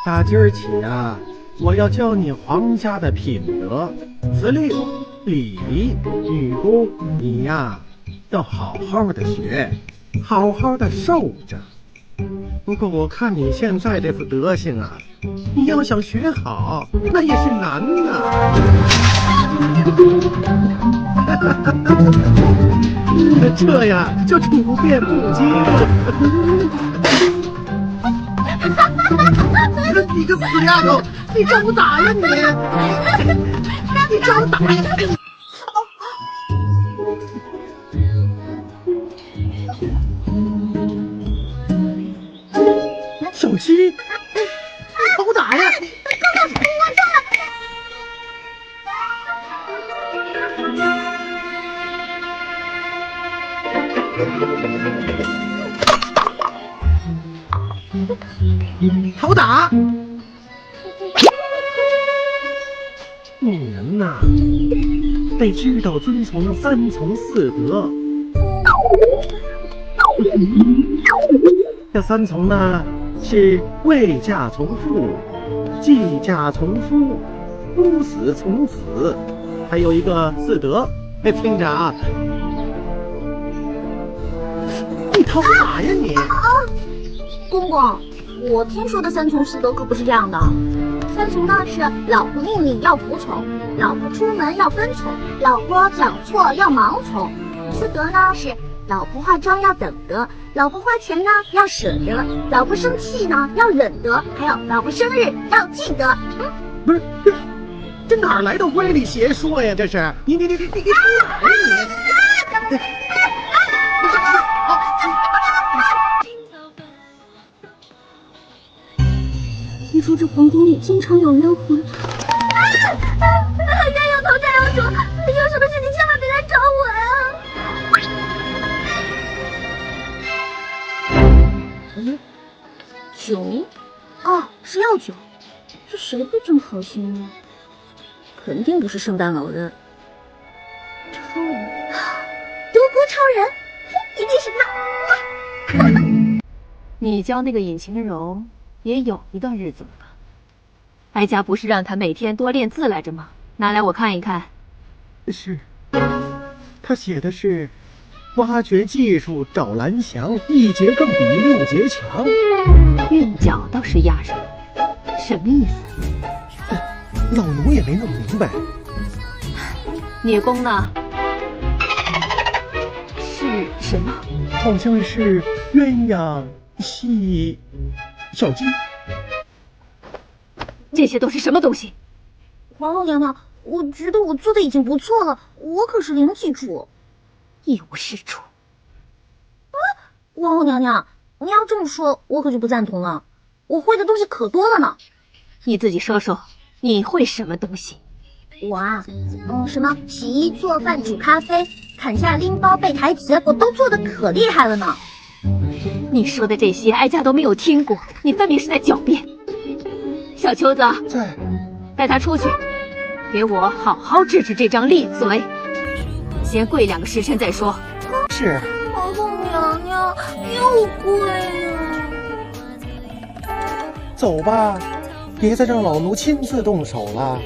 打今儿起啊，我要教你皇家的品德、司令、礼仪、女工，你呀要好好的学，好好的受着。不过我看你现在这副德行啊，你要想学好，那也是难呐。这呀就处变不惊。你个死丫头，你找我打呀你！你找我打呀！小七，找我打呀！好打！女人呐，得知道遵从三从四德。这三从呢，是未嫁从父，继嫁从夫，夫死从子，还有一个四德。听着啊，你讨打呀你！公公，我听说的三从四德可不是这样的。三从呢是老婆命令要服从，老婆出门要跟从，老婆讲错要盲从。四德呢是老婆化妆要等得，老婆花钱呢要舍得，老婆生气呢要忍得，还有老婆生日要记得。不是，这哪来的歪理邪说呀？这是你哪儿呀你？听说这皇宫里经常有冤魂，冤有头债有主，有什么事你千万别来找我呀！酒？哦，是药酒。这谁会这么好心呢？肯定不是圣诞老人。超人，德国超人，一定是他。你教那个尹晴柔也有一段日子了吧？哀家不是让他每天多练字来着吗？拿来我看一看。是，他写的是挖掘技术找蓝翔，一节更比六节强。韵脚倒是押上，什么意思？老奴也没弄明白。女工呢？是什么？好像是鸳鸯戏小鸡。这些都是什么东西？皇后娘娘，我觉得我做的已经不错了，我可是零基础，一无是处。皇后娘娘，你要这么说，我可就不赞同了。我会的东西可多了呢。你自己说说，你会什么东西？我啊，什么洗衣、做饭、煮咖啡、砍价、拎包、背台词，我都做的可厉害了呢。你说的这些，哀家都没有听过，你分明是在狡辩。小秋子，在，带他出去，给我好好治治这张利嘴。先跪2个时辰再说。是。皇后娘娘又跪了。走吧，别再让老奴亲自动手了。